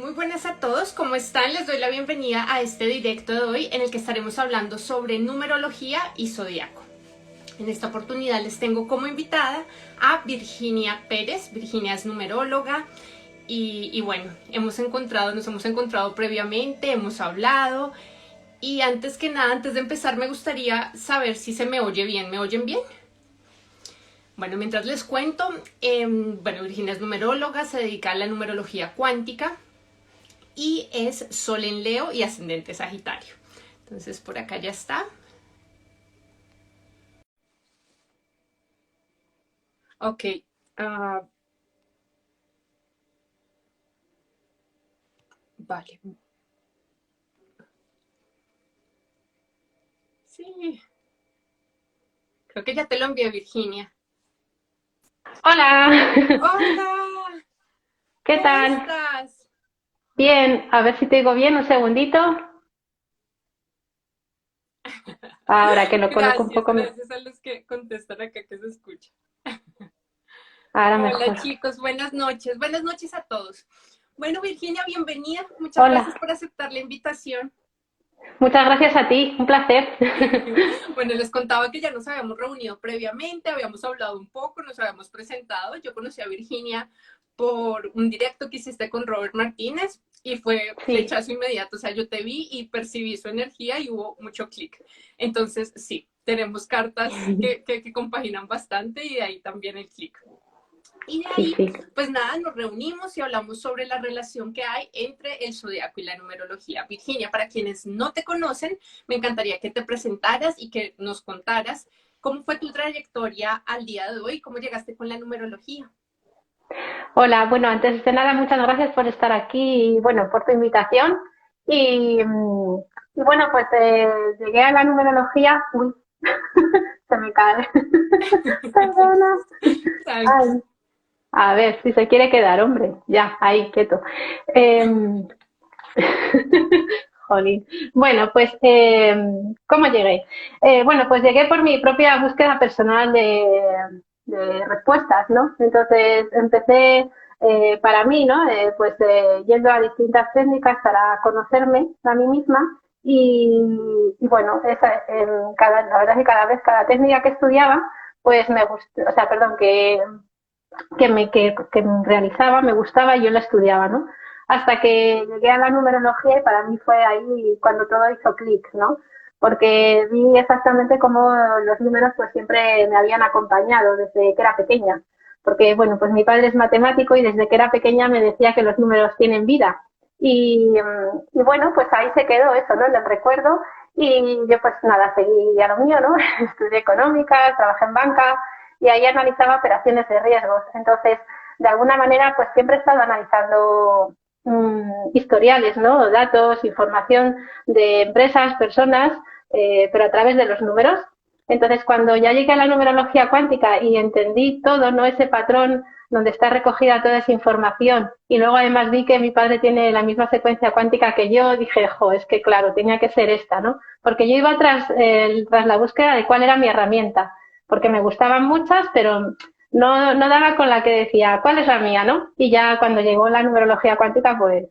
Muy buenas a todos, ¿cómo están? Les doy la bienvenida a este directo de hoy en el que estaremos hablando sobre numerología y zodiaco. En esta oportunidad les tengo como invitada a Virginia Pérez. Virginia es numeróloga y bueno, nos hemos encontrado previamente, hemos hablado y antes que nada, antes de empezar me gustaría saber si se me oye bien. ¿Me oyen bien? Bueno, mientras les cuento, Virginia es numeróloga, se dedica a la numerología cuántica y es Sol en Leo y ascendente Sagitario. Entonces por acá ya está. Ok. uh, vale. Sí. Creo que ya te lo envié, Virginia. Hola, Hola. ¿qué ¿Cómo tal? estás? Bien, a ver si te digo bien, un segundito. Ahora que lo coloco un Gracias, poco, gracias a los que contestan acá que se escucha. ahora Hola mejor. chicos, buenas noches. Buenas noches a todos. Bueno, Virginia, bienvenida. Muchas gracias Hola, por aceptar la invitación. muchas gracias a ti, un placer. Bueno, les contaba que ya nos habíamos reunido previamente, habíamos hablado un poco, nos habíamos presentado. Yo conocí a Virginia por un directo que hiciste con Robert Martínez y fue Sí, flechazo inmediato. O sea, yo te vi y percibí su energía y hubo mucho clic. Entonces, sí, tenemos cartas que compaginan bastante y de ahí también el clic. Y de sí, ahí, sí. pues nada, nos reunimos y hablamos sobre la relación que hay entre el zodiaco y la numerología. Virginia, para quienes no te conocen, me encantaría que te presentaras y que nos contaras cómo fue tu trayectoria al día de hoy, cómo llegaste con la numerología. Hola, bueno, antes de nada, muchas gracias por estar aquí y bueno, por tu invitación. Y, y bueno, pues llegué a la numerología. Uy, se me cae. Perdona. Tranqui. Ay, a ver, si se quiere quedar, hombre. Ya, ahí, quieto. Em, Jolín. Bueno, pues, ¿cómo llegué? Bueno, pues llegué por mi propia búsqueda personal de respuestas, ¿no? Entonces empecé para mí, ¿no? Yendo a distintas técnicas para conocerme a mí misma y bueno, la verdad es que cada vez, cada técnica que estudiaba, pues me gustó, o sea, perdón, que realizaba, me gustaba y yo la estudiaba, ¿no? Hasta que llegué a la numerología y para mí fue ahí cuando todo hizo clic, ¿no? Porque vi exactamente cómo los números pues siempre me habían acompañado desde que era pequeña. Porque, bueno, pues mi padre es matemático y desde que era pequeña me decía que los números tienen vida. Y bueno, pues ahí se quedó eso, ¿no? El recuerdo. Y yo pues nada, seguí a lo mío, ¿no? Estudié económicas, trabajé en banca, y ahí analizaba operaciones de riesgos. Entonces, de alguna manera, pues siempre he estado analizando historiales, ¿no? Datos, información de empresas, personas, pero a través de los números. Entonces, cuando ya llegué a la numerología cuántica y entendí todo, ¿no? Ese patrón donde está recogida toda esa información y luego además vi que mi padre tiene la misma secuencia cuántica que yo, dije, jo, es que claro, tenía que ser esta, ¿no? Porque yo iba tras la búsqueda de cuál era mi herramienta, porque me gustaban muchas, pero no daba con la que decía, ¿cuál es la mía, no? Y ya cuando llegó la numerología cuántica, pues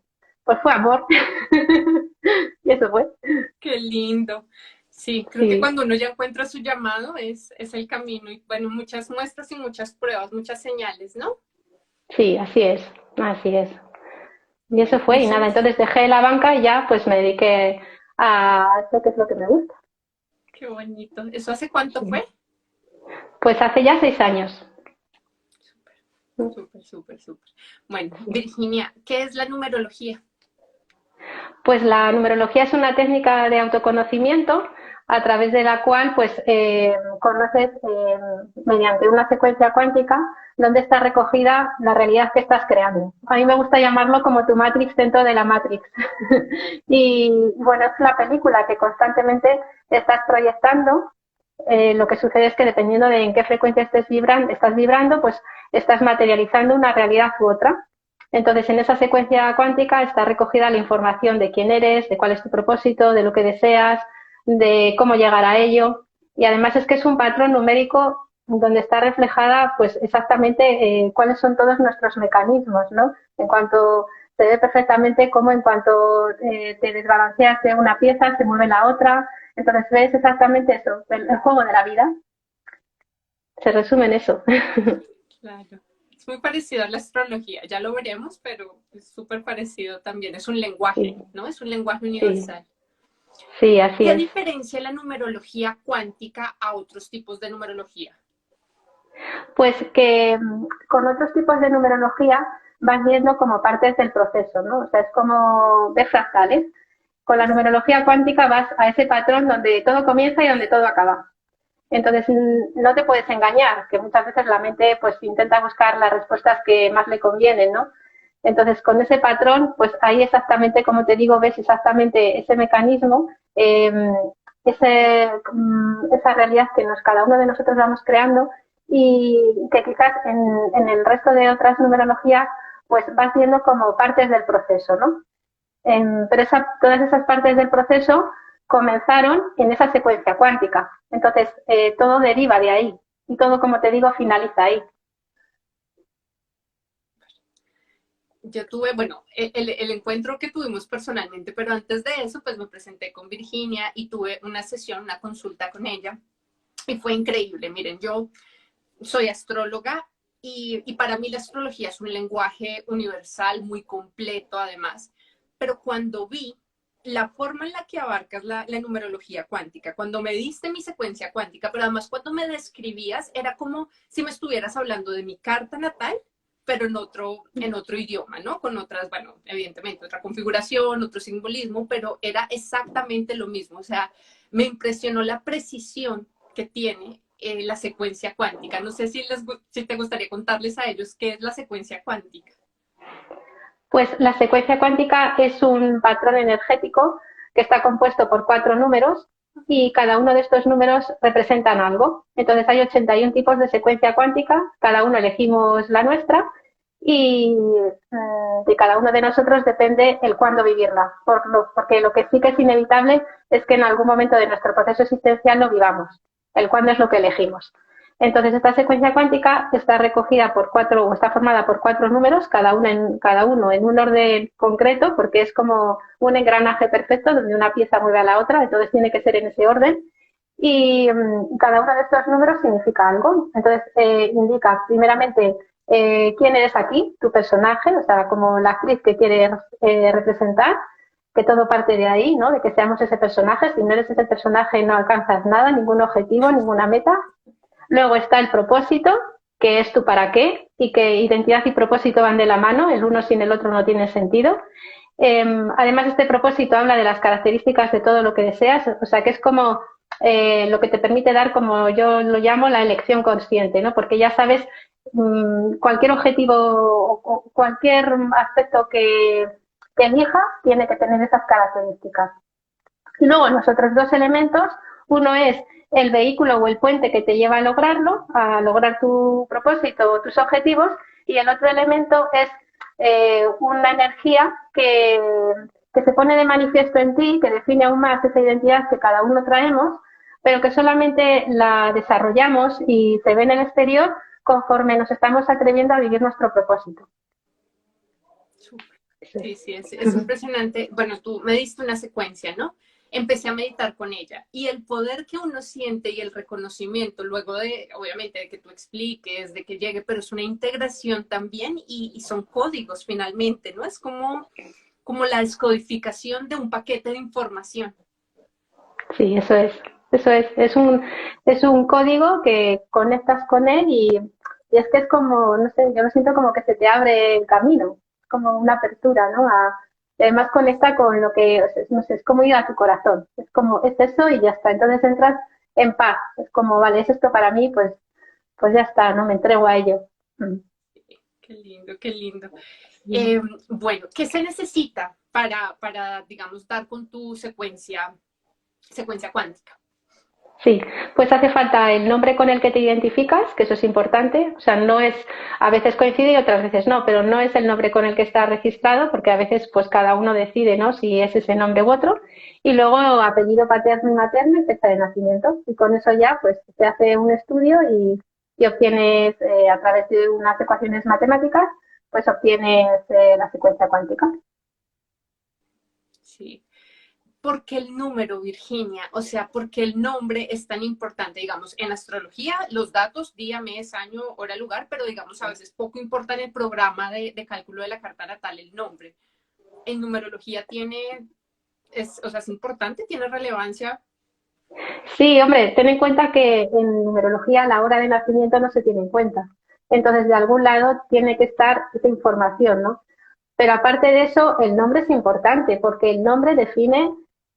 fue amor. Y eso fue. Qué lindo. Sí, creo que Sí, cuando uno ya encuentra su llamado es el camino y bueno, muchas muestras y muchas pruebas, muchas señales, ¿no? sí, así es, así es. Y eso Bueno, fue, y nada, entonces dejé la banca y ya pues me dediqué a esto que es lo que me gusta. qué bonito. ¿Eso hace cuánto Sí. fue? Pues hace ya 6 años. Súper, súper, súper. Bueno, Virginia, ¿qué es la numerología? Pues la numerología es una técnica de autoconocimiento a través de la cual conoces mediante una secuencia cuántica dónde está recogida la realidad que estás creando. A mí me gusta llamarlo como tu Matrix dentro de la Matrix. Y bueno, es la película que constantemente estás proyectando. Lo que sucede es que dependiendo de en qué frecuencia estás vibrando, pues estás materializando una realidad u otra. Entonces, en esa secuencia cuántica está recogida la información de quién eres, de cuál es tu propósito, de lo que deseas, de cómo llegar a ello. Y además es que es un patrón numérico donde está reflejada pues exactamente cuáles son todos nuestros mecanismos, ¿no? En cuanto se ve perfectamente cómo en cuanto te desbalanceas de una pieza se mueve la otra. Entonces ves exactamente eso, el juego de la vida. Se resume en eso. Claro. Es muy parecido a la astrología, ya lo veremos, pero es súper parecido también. Es un lenguaje, Sí, ¿no? Es un lenguaje sí, universal. sí, así ¿Qué es. diferencia la numerología cuántica a otros tipos de numerología? Pues que con otros tipos de numerología vas viendo como partes del proceso, ¿no? O sea, es como ver fractales. Con la numerología cuántica vas a ese patrón donde todo comienza y donde todo acaba. Entonces, no te puedes engañar, que muchas veces la mente pues intenta buscar las respuestas que más le convienen, ¿no? Entonces, con ese patrón, pues ahí exactamente, como te digo, ves exactamente ese mecanismo, esa realidad que cada uno de nosotros vamos creando y que quizás en el resto de otras numerologías, pues vas viendo como partes del proceso, ¿no? Pero todas esas partes del proceso comenzaron en esa secuencia cuántica. Entonces, todo deriva de ahí y todo, como te digo, finaliza ahí. Yo tuve, bueno, el encuentro que tuvimos personalmente, pero antes de eso, pues me presenté con Virginia y tuve una sesión, una consulta con ella y fue increíble. Miren, yo soy astróloga y para mí la astrología es un lenguaje universal, muy completo además, pero cuando vi la forma en la que abarcas la numerología cuántica, cuando me diste mi secuencia cuántica, pero además cuando me describías, era como si me estuvieras hablando de mi carta natal, pero en otro idioma, ¿no? Con otras, bueno, evidentemente, otra configuración, otro simbolismo, pero era exactamente lo mismo. O sea, me impresionó la precisión que tiene la secuencia cuántica. No sé si te gustaría contarles a ellos qué es la secuencia cuántica. Pues la secuencia cuántica es un patrón energético que está compuesto por 4 números y cada uno de estos números representan algo. Entonces hay 81 tipos de secuencia cuántica, cada uno elegimos la nuestra y de cada uno de nosotros depende el cuándo vivirla, porque lo que sí que es inevitable es que en algún momento de nuestro proceso existencial lo vivamos. El cuándo es lo que elegimos. Entonces, esta secuencia cuántica está recogida por 4 o está formada por 4 números, cada uno en un orden concreto, porque es como un engranaje perfecto donde una pieza mueve a la otra, entonces tiene que ser en ese orden. Y cada uno de estos números significa algo. Entonces, indica primeramente quién eres aquí, tu personaje, o sea, como la actriz que quieres representar, que todo parte de ahí, ¿no? De que seamos ese personaje. Si no eres ese personaje, no alcanzas nada, ningún objetivo, ninguna meta. Luego está el propósito, que es tu para qué, y que identidad y propósito van de la mano, el uno sin el otro no tiene sentido. Además, este propósito habla de las características de todo lo que deseas, o sea que es como lo que te permite dar, como yo lo llamo, la elección consciente, ¿no? Porque ya sabes cualquier objetivo o cualquier aspecto que elijas tiene que tener esas características. Y luego los otros 2 elementos, uno es el vehículo o el puente que te lleva a lograrlo, a lograr tu propósito o tus objetivos, y el otro elemento es una energía que se pone de manifiesto en ti, que define aún más esa identidad que cada uno traemos, pero que solamente la desarrollamos y se ve en el exterior conforme nos estamos atreviendo a vivir nuestro propósito. Sí, sí, es impresionante. Bueno, tú me diste una secuencia, ¿no? Empecé a meditar con ella y el poder que uno siente y el reconocimiento luego de, obviamente, de que tú expliques, de que llegue, pero es una integración también y son códigos finalmente, ¿no? Es como la descodificación de un paquete de información. Sí, eso es. Eso es un código que conectas con él y es que es como, no sé, yo lo siento como que se te abre el camino, como una apertura, ¿no? Además conecta con lo que, no sé, es como ir a tu corazón, es como, es eso y ya está. Entonces entras en paz, es como, vale, es esto para mí, pues ya está, ¿no? Me entrego a ello. Mm. Qué lindo, qué lindo. Sí. Bueno, ¿qué se necesita para, digamos, dar con tu secuencia cuántica? Sí, pues hace falta el nombre con el que te identificas, que eso es importante. O sea, no es, a veces coincide y otras veces no, pero no es el nombre con el que está registrado, porque a veces pues cada uno decide, ¿no? Si es ese nombre u otro. Y luego apellido paterno y materno y fecha de nacimiento. Y con eso ya pues se hace un estudio y obtienes a través de unas ecuaciones matemáticas pues obtienes la secuencia cuántica. Sí. ¿Por qué el número, Virginia? O sea, ¿por qué el nombre es tan importante? Digamos, en astrología, los datos, día, mes, año, hora, lugar, pero digamos, a veces poco importa en el programa de cálculo de la carta natal el nombre. En numerología o sea, es importante, tiene relevancia. Sí, hombre, ten en cuenta que en numerología la hora de nacimiento no se tiene en cuenta. Entonces, de algún lado tiene que estar esa información, ¿no? Pero aparte de eso, el nombre es importante porque el nombre define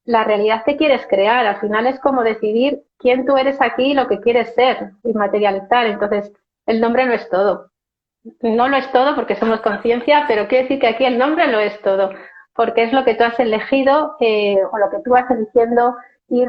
la realidad que quieres crear. Al final es como decidir quién tú eres aquí y lo que quieres ser y materializar. Entonces, el nombre no es todo. No lo es todo porque somos conciencia, pero quiere decir que aquí el nombre lo es todo, porque es lo que tú has elegido o lo que tú vas eligiendo ir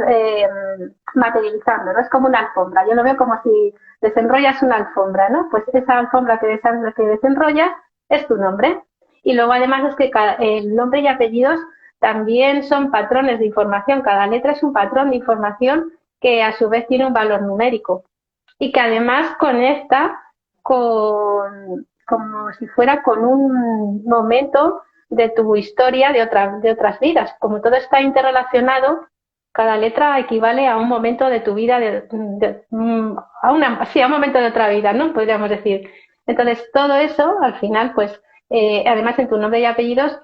materializando, ¿no? Es como una alfombra. Yo lo veo como si desenrollas una alfombra, ¿no? Pues esa alfombra que desenrollas es tu nombre. Y luego además es que el nombre y apellidos también son patrones de información. Cada letra es un patrón de información que a su vez tiene un valor numérico y que además conecta como si fuera con un momento de tu historia de otras vidas. Como todo está interrelacionado, cada letra equivale a un momento de tu vida, sí, a un momento de otra vida, ¿no? Podríamos decir. Entonces, todo eso, al final, pues, además en tu nombre y apellidos,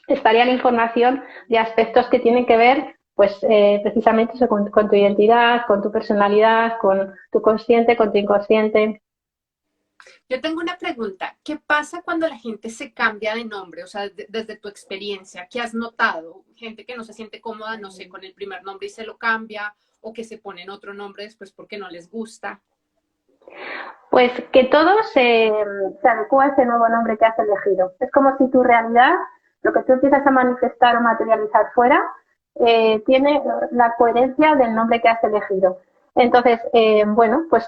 estaría la información de aspectos que tienen que ver pues precisamente eso, con tu identidad, con tu personalidad, con tu consciente, con tu inconsciente. Yo tengo una pregunta. ¿Qué pasa cuando la gente se cambia de nombre? O sea, desde tu experiencia, ¿qué has notado? Gente que no se siente cómoda, no sé, con el primer nombre y se lo cambia, o que se ponen otro nombre después porque no les gusta. Pues que todo se adecua a ese nuevo nombre que has elegido. Es como si tu realidad, lo que tú empiezas a manifestar o materializar fuera, tiene la coherencia del nombre que has elegido. Entonces, bueno, pues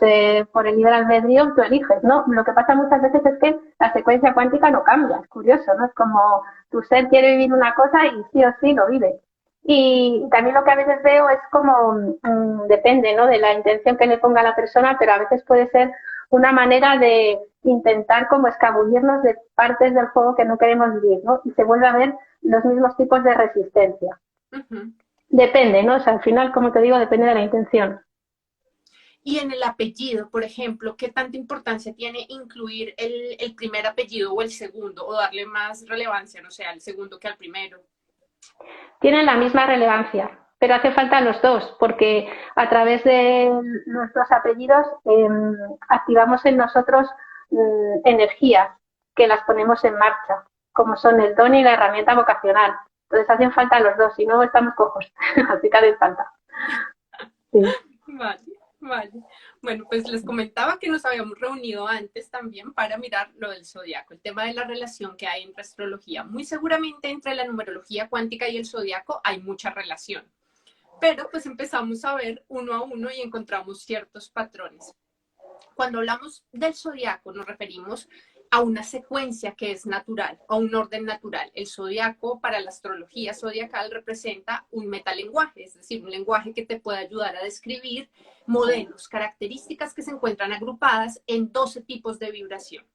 por el libre albedrío tú eliges, ¿no? Lo que pasa muchas veces es que la secuencia cuántica no cambia, es curioso, ¿no? Es como tu ser quiere vivir una cosa y sí o sí lo vive. Y también lo que a veces veo es como, depende, ¿no? De la intención que le ponga la persona, pero a veces puede ser una manera de intentar como escabullirnos de partes del juego que no queremos vivir, ¿no? Y se vuelve a ver los mismos tipos de resistencia. Ujú. Depende, ¿no? O sea, al final, como te digo, depende de la intención. Y en el apellido, por ejemplo, ¿qué tanta importancia tiene incluir el primer apellido o el segundo, o darle más relevancia, no sé, al segundo que al primero? Tienen la misma relevancia, pero hace falta los dos, porque a través de nuestros apellidos activamos en nosotros energías que las ponemos en marcha, como son el don y la herramienta vocacional. Entonces hacen falta los dos, si no estamos cojos, así que hacen falta. Sí. Vale, vale. Bueno, pues les comentaba que nos habíamos reunido antes también para mirar lo del zodiaco, el tema de la relación que hay entre astrología. Muy seguramente entre la numerología cuántica y el zodiaco hay mucha relación, pero pues empezamos a ver uno a uno y encontramos ciertos patrones. Cuando hablamos del zodiaco nos referimos a una secuencia que es natural, a un orden natural. El zodiaco para la astrología zodiacal representa un metalenguaje, es decir, un lenguaje que te puede ayudar a describir modelos, características que se encuentran agrupadas en 12 tipos de vibración.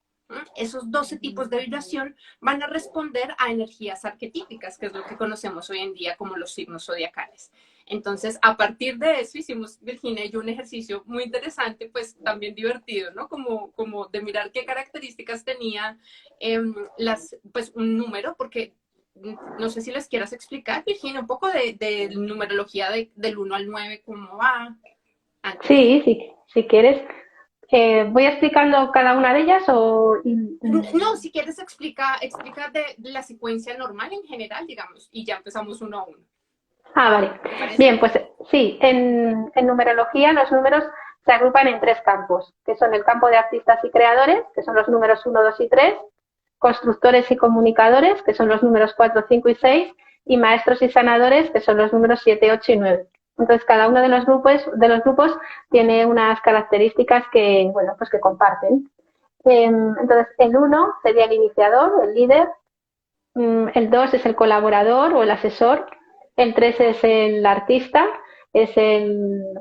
Esos 12 tipos de vibración van a responder a energías arquetípicas, que es lo que conocemos hoy en día como los signos zodiacales. Entonces, a partir de eso hicimos, Virginia y yo, un ejercicio muy interesante, pues también divertido, ¿no? Como de mirar qué características tenía pues un número, porque no sé si les quieras explicar, Virginia, un poco de numerología del 1 al 9, cómo va antes. Sí, sí, si quieres. ¿Voy explicando cada una de ellas o...? No, si quieres explica de la secuencia normal en general, digamos, y ya empezamos uno a uno. Ah, vale. ¿Te parece? Bien, pues sí, en numerología los números se agrupan en tres campos, que son el campo de artistas y creadores, que son los números 1, 2 y 3, constructores y comunicadores, que son los números 4, 5 y 6, y maestros y sanadores, que son los números 7, 8 y 9. Entonces, cada uno de los grupos tiene unas características que, bueno, pues que comparten. Entonces, el 1 sería el iniciador, el líder, el 2 es el colaborador o el asesor, el 3 es el artista, es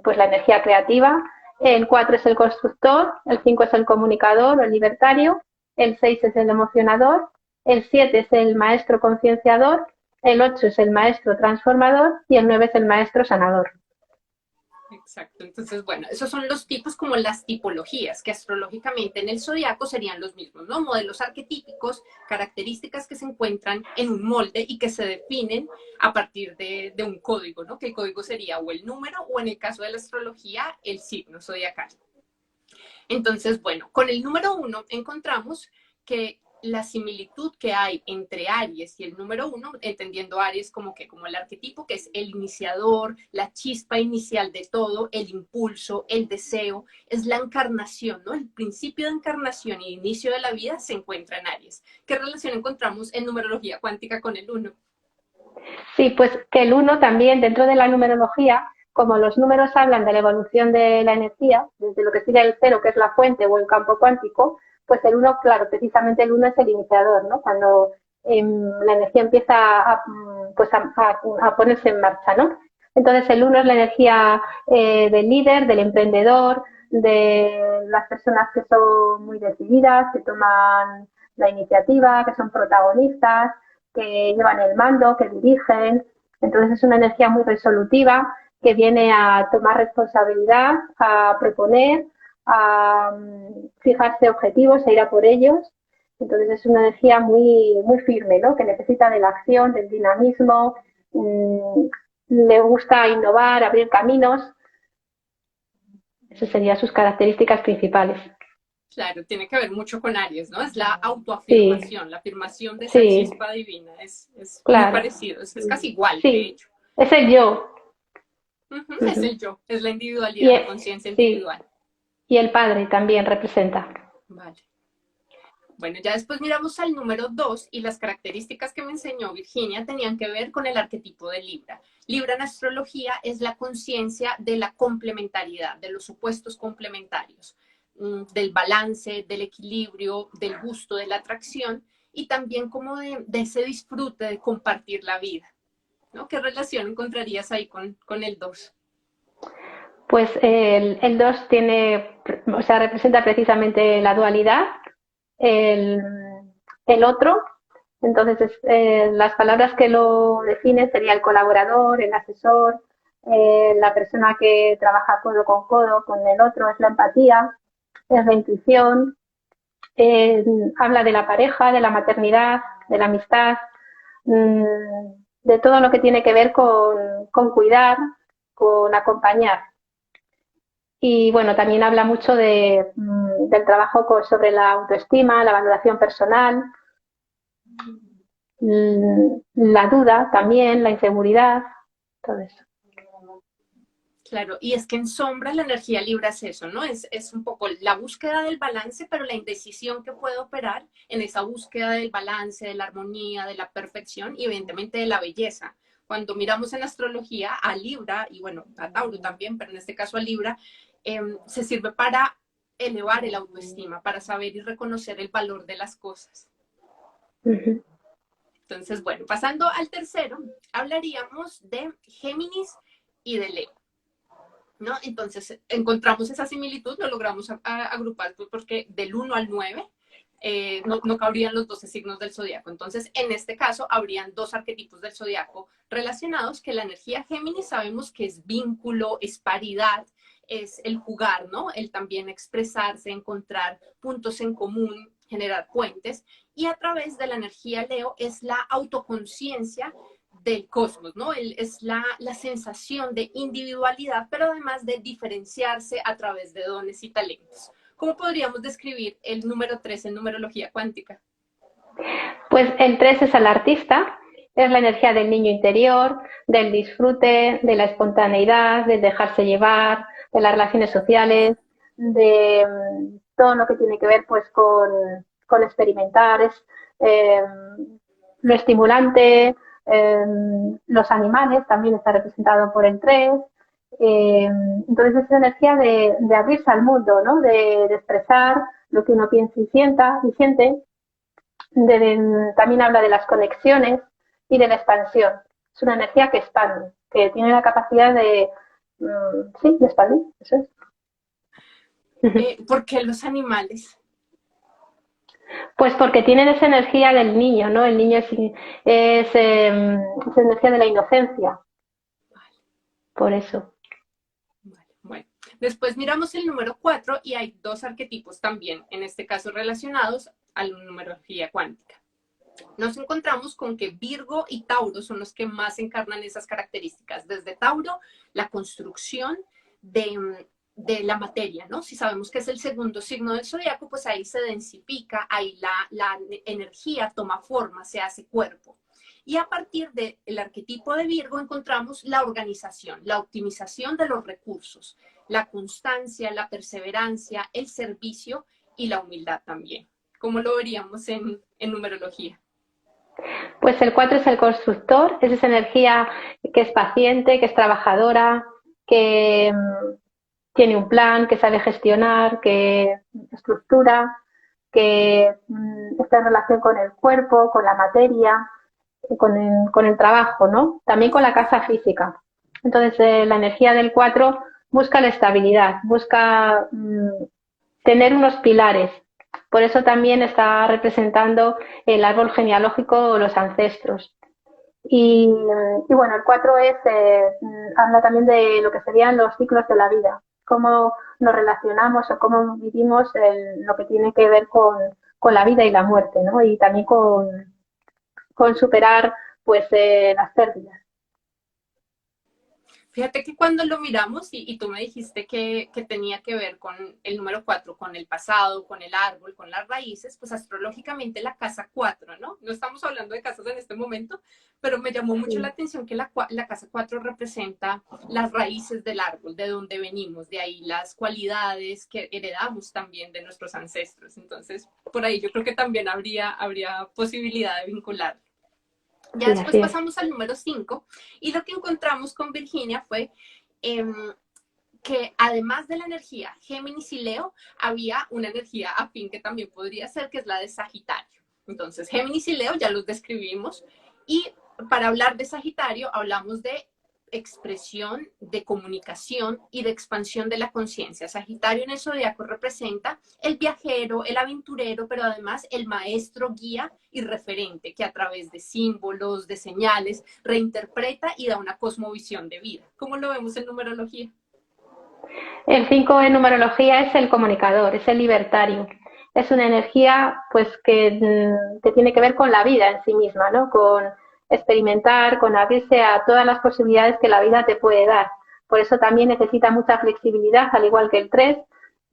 pues la energía creativa, el 4 es el constructor, el 5 es el comunicador o el libertario, el 6 es el emocionador, el 7 es el maestro concienciador, el 8 es el maestro transformador y el 9 es el maestro sanador. Exacto, entonces bueno, esos son los tipos como las tipologías que astrológicamente en el zodiaco serían los mismos, ¿no? Modelos arquetípicos, características que se encuentran en un molde y que se definen a partir de un código, ¿no? Que el código sería o el número o en el caso de la astrología el signo zodiacal. Entonces, bueno, con el número 1 encontramos que la similitud que hay entre Aries y el número 1, entendiendo Aries como que como el arquetipo que es el iniciador, la chispa inicial de todo, el impulso, el deseo, es la encarnación, ¿no? El principio de encarnación y inicio de la vida se encuentra en Aries. ¿Qué relación encontramos en numerología cuántica con el 1? Sí, pues que el 1 también dentro de la numerología, como los números hablan de la evolución de la energía, desde lo que sería el 0, que es la fuente o el campo cuántico, pues el 1, claro, precisamente el 1 es el iniciador, ¿no? Cuando la energía empieza pues a ponerse en marcha, ¿no? Entonces el 1 es la energía del líder, del emprendedor, de las personas que son muy decididas, que toman la iniciativa, que son protagonistas, que llevan el mando, que dirigen. Entonces es una energía muy resolutiva que viene a tomar responsabilidad, a proponer, a fijarse objetivos, a ir a por ellos. Entonces es una energía muy firme, ¿no? Que necesita de la acción, del dinamismo, le gusta innovar, abrir caminos. Esas serían sus características principales. Claro, tiene que ver mucho con Aries, ¿no? Es la Sí, autoafirmación, la afirmación de esa sí, chispa divina. Es muy claro. parecido, es casi igual, de Sí, hecho. es el yo. Es Uh-huh. el yo, es la Y individualidad, la conciencia sí, individual. y el padre también representa. Vale. Bueno, ya después miramos al número 2 y las características que me enseñó Virginia tenían que ver con el arquetipo de Libra. Libra en astrología es la conciencia de la complementariedad, de los supuestos complementarios, del balance, del equilibrio, del gusto, de la atracción y también como de ese disfrute de compartir la vida, ¿no? ¿Qué relación encontrarías ahí con el 2? Pues el 2 tiene, o sea, representa precisamente la dualidad, el, el otro. Entonces, las palabras que lo definen sería el colaborador, el asesor, la persona que trabaja codo con codo con el otro, es la empatía, es la intuición, eh, habla de la pareja, de la maternidad, de la amistad, de todo lo que tiene que ver con cuidar, con acompañar. Y bueno, también habla mucho del trabajo sobre la autoestima, la valoración personal, la duda también, la inseguridad, todo eso. Claro, y es que en sombra la energía Libra es eso, ¿no? Es un poco la búsqueda del balance, pero la indecisión que puede operar en esa búsqueda del balance, de la armonía, de la perfección y evidentemente de la belleza. Cuando miramos en astrología a Libra, y bueno, a Tauro también, pero en este caso a Libra, se sirve para elevar el autoestima, para saber y reconocer el valor de las cosas. Uh-huh. Entonces, bueno, pasando al tercero, hablaríamos de Géminis y de Leo. ¿No? Entonces encontramos esa similitud, lo logramos agrupar porque del 1 al 9 no cabrían los 12 signos del zodiaco. Entonces, en este caso, habrían dos arquetipos del zodiaco relacionados, que la energía Géminis sabemos que es vínculo, es paridad, es el jugar, ¿no? El también expresarse, encontrar puntos en común, generar puentes. Y a través de la energía Leo es la autoconciencia del cosmos, ¿no? Es la sensación de individualidad, pero además de diferenciarse a través de dones y talentos. ¿Cómo podríamos describir el número 3 en numerología cuántica? Pues el 3 es el artista, es la energía del niño interior, del disfrute, de la espontaneidad, del dejarse llevar, de las relaciones sociales, de todo lo que tiene que ver pues con experimentar, es eh, lo estimulante, los animales también está representado por el 3. Entonces es energía de abrirse al mundo, ¿no? De expresar lo que uno piensa y siente. También habla de las conexiones y de la expansión. Es una energía que expande, que tiene la capacidad sí, de expandir, eso es. ¿Por qué los animales? Pues porque tienen esa energía del niño, ¿no? El niño es energía de la inocencia, por eso. Vale, bueno, después miramos el número 4 y hay dos arquetipos también, en este caso relacionados a la numerología cuántica. Nos encontramos con que Virgo y Tauro son los que más encarnan esas características. Desde Tauro, la construcción de la materia, ¿no? Si sabemos que es el segundo signo del zodiaco, pues ahí se densifica, ahí la energía toma forma, se hace cuerpo. Y a partir del arquetipo de Virgo encontramos la organización, la optimización de los recursos, la constancia, la perseverancia, el servicio y la humildad también. ¿Cómo lo veríamos en numerología? Pues el 4 es el constructor, es esa energía que es paciente, que es trabajadora, que tiene un plan, que sabe gestionar, que estructura, que está en relación con el cuerpo, con la materia, con el trabajo, ¿no? También con la casa física. Entonces, la energía del 4 busca la estabilidad, busca tener unos pilares. Por eso también está representando el árbol genealógico o los ancestros. Y bueno, el 4 habla también de lo que serían los ciclos de la vida, cómo nos relacionamos o cómo vivimos lo que tiene que ver con la vida y la muerte, ¿no? Y también con superar pues las pérdidas. Fíjate que cuando lo miramos y tú me dijiste que tenía que ver con el número 4, con el pasado, con el árbol, con las raíces, pues astrológicamente la casa 4, ¿no? No estamos hablando de casas en este momento, pero me llamó mucho la Sí, atención que la casa 4 representa las raíces del árbol, de donde venimos, de ahí las cualidades que heredamos también de nuestros ancestros. Entonces, por ahí yo creo que también habría posibilidad de vincular. Ya sí, después así es. pasamos al número 5 y lo que encontramos con Virginia fue eh, que además de la energía Géminis y Leo, había una energía afín que también podría ser, que es la de Sagitario. Entonces, Géminis y Leo ya los describimos y para hablar de Sagitario hablamos de expresión, de comunicación y de expansión de la conciencia. Sagitario en el zodiaco representa el viajero, el aventurero, pero además el maestro, guía y referente que a través de símbolos, de señales, reinterpreta y da una cosmovisión de vida. ¿Cómo lo vemos en numerología? El 5 en numerología es el comunicador, es el libertario. Es una energía pues que tiene que ver con la vida en sí misma, ¿no? Con experimentar, con abrirse a todas las posibilidades que la vida te puede dar. Por eso también necesita mucha flexibilidad, al igual que el 3.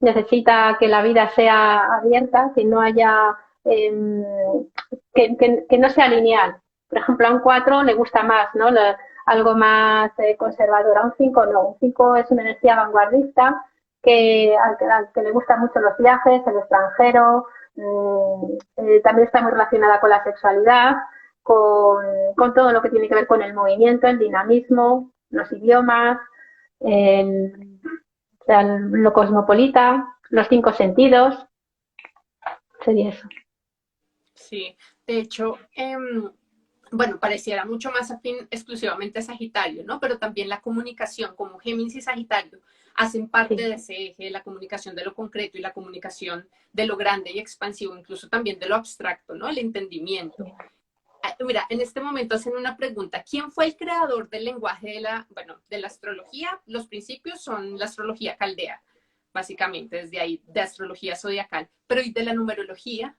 Necesita que la vida sea abierta, que no haya, eh, que no sea lineal. Por ejemplo, a un 4 le gusta más, ¿no? Algo más conservador. A un 5 no. Un 5 es una energía vanguardista al que le gustan mucho los viajes, el extranjero, también está muy relacionada con la sexualidad, con todo lo que tiene que ver con el movimiento, el dinamismo, los idiomas, el, o sea, lo cosmopolita, los 5 sentidos, sería eso. Sí, de hecho, bueno, pareciera mucho más afín exclusivamente a Sagitario, ¿no? Pero también la comunicación, como Géminis y Sagitario, hacen parte Sí. de ese eje, la comunicación de lo concreto y la comunicación de lo grande y expansivo, incluso también de lo abstracto, ¿no? El entendimiento. Mira, en este momento hacen una pregunta. ¿Quién fue el creador del lenguaje bueno, de la astrología? Los principios son la astrología caldea, básicamente, desde ahí, de astrología zodiacal. Pero ¿y de la numerología?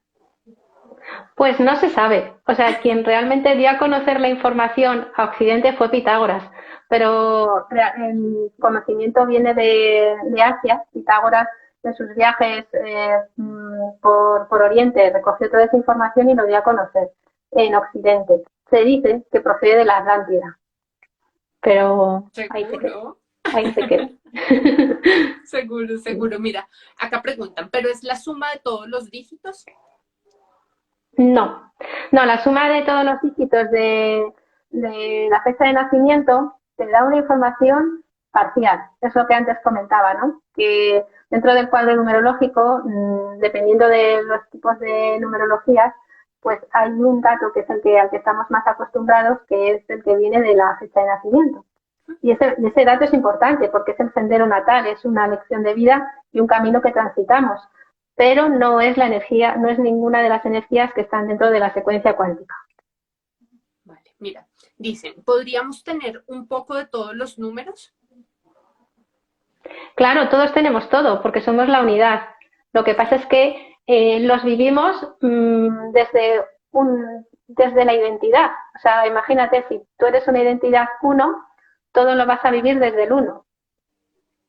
Pues no se sabe. O sea, quien realmente dio a conocer la información a Occidente fue Pitágoras, pero el conocimiento viene de Asia. Pitágoras en sus viajes por Oriente recogió toda esa información y lo dio a conocer en Occidente. Se dice que procede de la Atlántida, pero ahí se queda. Seguro. Ahí se queda. Seguro, Sí. seguro. Mira, acá preguntan, ¿pero es la suma de todos los dígitos? No, no, la suma de todos los dígitos de la fecha de nacimiento te da una información parcial. Es lo que antes comentaba, ¿no? Que dentro del cuadro numerológico, dependiendo de los tipos de numerologías, pues hay un dato que es al que estamos más acostumbrados, que es el que viene de la fecha de nacimiento. Y ese dato es importante porque es el sendero natal, es una lección de vida y un camino que transitamos. pero no es la energía, no es ninguna de las energías que están dentro de la secuencia cuántica. Vale, mira, dicen, ¿podríamos tener un poco de todos los números? Claro, todos tenemos todo, porque somos la unidad. Lo que pasa es que los vivimos desde la identidad. O sea, imagínate, si tú eres una identidad uno, todo lo vas a vivir desde el uno,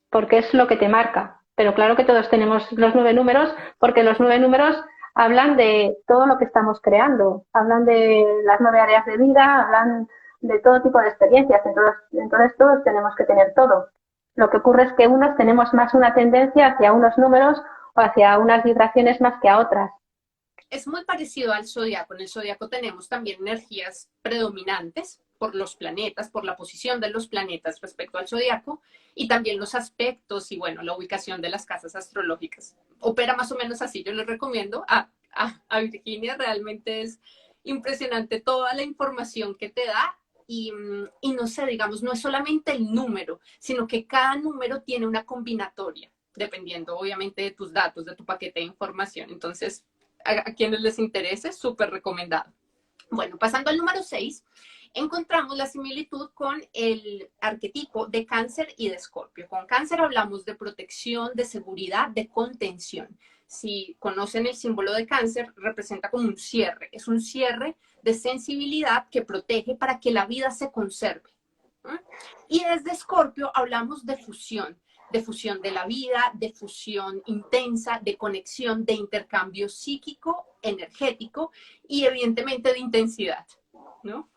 porque es lo que te marca. Pero claro que todos tenemos los 9 números, porque los 9 números hablan de todo lo que estamos creando, hablan de las 9 áreas de vida, hablan de todo tipo de experiencias. Entonces todos tenemos que tener todo. Lo que ocurre es que unos tenemos más una tendencia hacia unos números o hacia unas vibraciones más que a otras. Es muy parecido al zodiaco. En el zodiaco tenemos también energías predominantes por los planetas, por la posición de los planetas respecto al zodiaco y también los aspectos y, bueno, la ubicación de las casas astrológicas. Opera más o menos así. Yo les recomiendo a Virginia, realmente es impresionante toda la información que te da y no sé, digamos, no es solamente el número, sino que cada número tiene una combinatoria, dependiendo obviamente de tus datos, de tu paquete de información. Entonces, a quienes les interese, súper recomendado. Bueno, pasando al número 6, encontramos la similitud con el arquetipo de Cáncer y de Escorpio. Con Cáncer hablamos de protección, de seguridad, de contención. Si conocen el símbolo de Cáncer, representa como un cierre. Es un cierre de sensibilidad que protege para que la vida se conserve. Y desde Escorpio hablamos de fusión de la vida, de fusión intensa, de conexión, de intercambio psíquico, energético y evidentemente de intensidad, ¿no?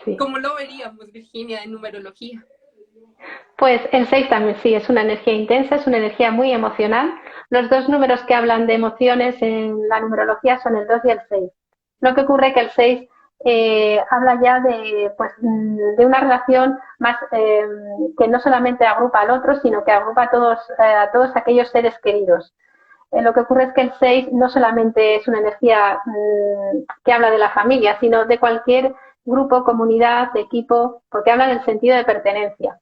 Sí. ¿Cómo lo veríamos, Virginia, en numerología? Pues el 6 también sí, es una energía intensa, es una energía muy emocional. Los dos números que hablan de emociones en la numerología son el 2 y el 6. Lo que ocurre es que el 6 habla ya de una relación más que no solamente agrupa al otro, sino que agrupa a todos aquellos seres queridos. Lo que ocurre es que el 6 no solamente es una energía que habla de la familia, sino de cualquier grupo, comunidad, equipo, porque habla del sentido de pertenencia.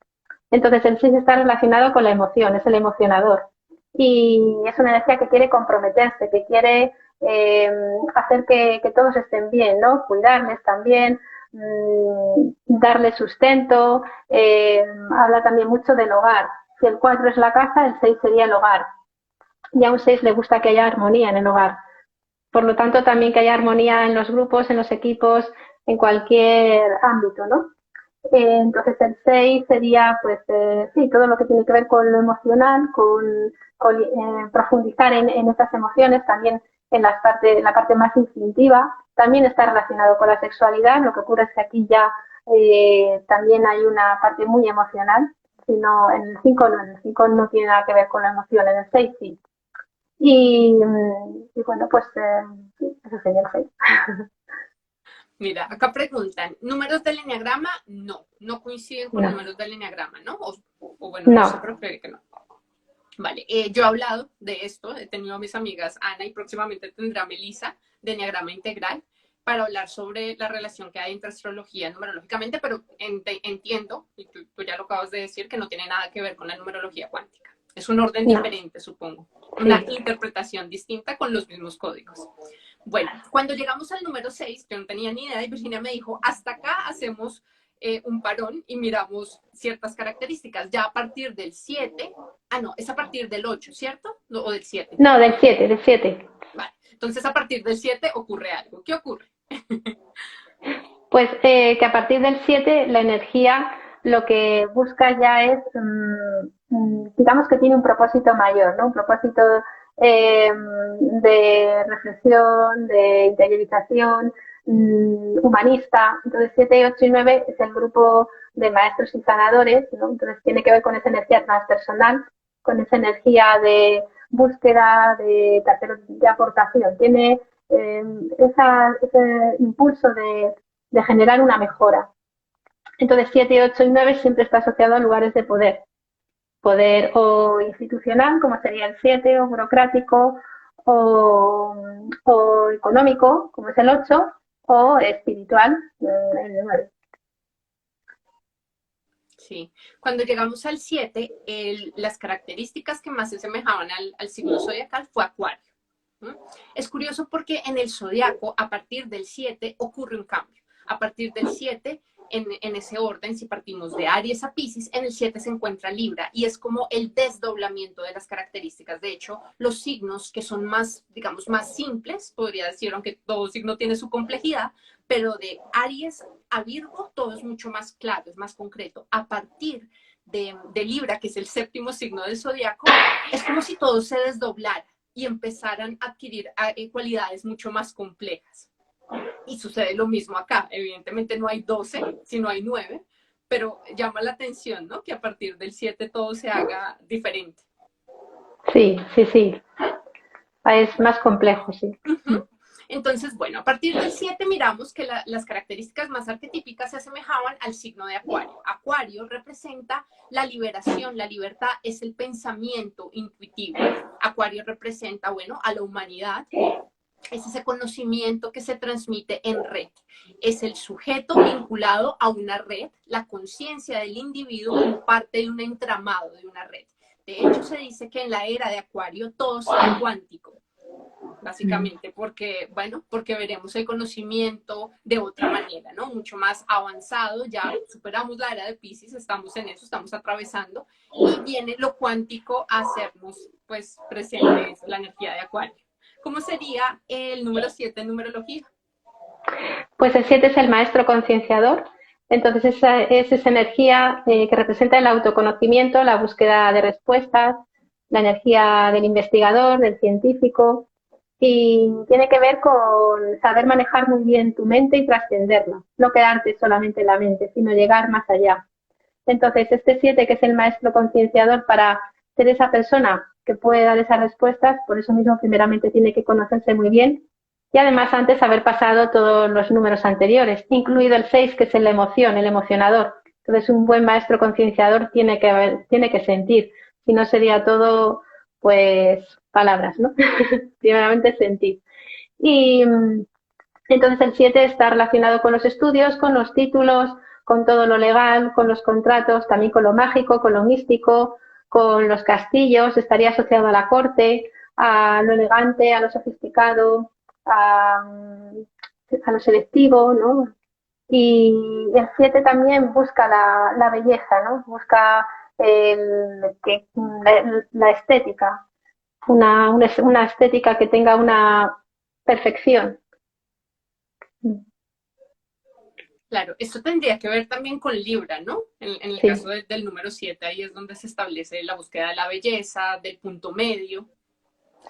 Entonces el 6 está relacionado con la emoción, es el emocionador. Y es una energía que quiere comprometerse, que quiere hacer que todos estén bien, ¿no? Cuidarles también, darles sustento. Habla también mucho del hogar. Si el 4 es la casa, el 6 sería el hogar. Y a un 6 le gusta que haya armonía en el hogar. Por lo tanto, también que haya armonía en los grupos, en los equipos, en cualquier ámbito, ¿no? Entonces el 6 sería, pues, sí, todo lo que tiene que ver con lo emocional, con profundizar en esas emociones, también en la parte más instintiva. También está relacionado con la sexualidad, lo que ocurre es que aquí ya también hay una parte muy emocional, sino en el 5 no tiene nada que ver con la emoción, en el 6 sí. Y bueno, pues sí, eso sería el 6. Mira, acá preguntan, ¿números del enneagrama? No, no coinciden con No, números del enneagrama, ¿no? O bueno, no sé, no, pero creo que no. Vale, yo he hablado de esto, he tenido a mis amigas Ana y próximamente tendrá a Melissa de Enneagrama Integral para hablar sobre la relación que hay entre astrología numerológicamente, pero entiendo, y tú ya lo acabas de decir, que no tiene nada que ver con la numerología cuántica. Es un orden no, diferente, supongo, una sí. interpretación distinta con los mismos códigos. Bueno, cuando llegamos al número 6, yo no tenía ni idea y Virginia me dijo, hasta acá hacemos un parón y miramos ciertas características. Ya a partir del 7, no, es a partir del 8, ¿cierto? No, o del 7. No, del 7, del 7. Vale, entonces a partir del 7 ocurre algo. ¿Qué ocurre? Pues que a partir del 7 la energía lo que busca ya es, digamos que tiene un propósito mayor, ¿no? Un propósito de reflexión, de interiorización, humanista. Entonces 7, 8 y 9 es el grupo de maestros y sanadores, ¿no? Entonces tiene que ver con esa energía transpersonal, con esa energía de búsqueda, de aportación. Tiene eh, ese impulso de generar una mejora. Entonces 7, 8 y 9 siempre está asociado a lugares de poder. Poder o institucional, como sería el 7, o burocrático, o económico, como es el 8, o espiritual, el 9. Sí, cuando llegamos al 7, las características que más se asemejaban al signo zodiacal fue Acuario. ¿Mm? Es curioso porque en el zodiaco, a partir del 7, ocurre un cambio. A partir del 7, en ese orden, si partimos de Aries a Piscis, en el 7 se encuentra Libra y es como el desdoblamiento de las características. De hecho, los signos que son más, digamos, más simples, podría decir, aunque todo signo tiene su complejidad, pero de Aries a Virgo todo es mucho más claro, es más concreto. A partir de Libra, que es el séptimo signo del zodiaco, es como si todo se desdoblara y empezaran a adquirir cualidades mucho más complejas. Y sucede lo mismo acá. Evidentemente no hay 12, sino hay 9, pero llama la atención, ¿no? Que a partir del 7 todo se haga diferente. Sí, sí, sí. Es más complejo, sí. Uh -huh. Entonces, bueno, a partir del 7 miramos que las características más arquetípicas se asemejaban al signo de Acuario. Acuario representa la liberación, la libertad es el pensamiento intuitivo. Acuario representa, bueno, a la humanidad. Es ese conocimiento que se transmite en red. Es el sujeto vinculado a una red, la conciencia del individuo como parte de un entramado de una red. De hecho, se dice que en la era de Acuario todo será cuántico. Básicamente porque, bueno, porque veremos el conocimiento de otra manera, ¿no? Mucho más avanzado, ya superamos la era de Piscis, estamos en eso, estamos atravesando, y viene lo cuántico a hacernos, pues, presentes la energía de Acuario. ¿Cómo sería el número 7 en numerología? Pues el 7 es el maestro concienciador, entonces es esa energía que representa el autoconocimiento, la búsqueda de respuestas, la energía del investigador, del científico, y tiene que ver con saber manejar muy bien tu mente y trascenderla, no quedarte solamente en la mente, sino llegar más allá. Entonces, este 7, que es el maestro concienciador, para ser esa persona que puede dar esas respuestas, por eso mismo primeramente tiene que conocerse muy bien y además antes haber pasado todos los números anteriores, incluido el 6, que es la emoción, el emocionador. Entonces, un buen maestro concienciador tiene que sentir, si no sería todo, pues, palabras, ¿no? Primeramente sentir. Y entonces el 7 está relacionado con los estudios, con los títulos, con todo lo legal, con los contratos, también con lo mágico, con lo místico, con los castillos, estaría asociado a la corte, a lo elegante, a lo sofisticado, a lo selectivo, ¿no? Y el 7 también busca la belleza, ¿no? Busca la estética, una estética que tenga una perfección. Claro, esto tendría que ver también con Libra, ¿no? En el caso Sí. del número 7, ahí es donde se establece la búsqueda de la belleza, del punto medio.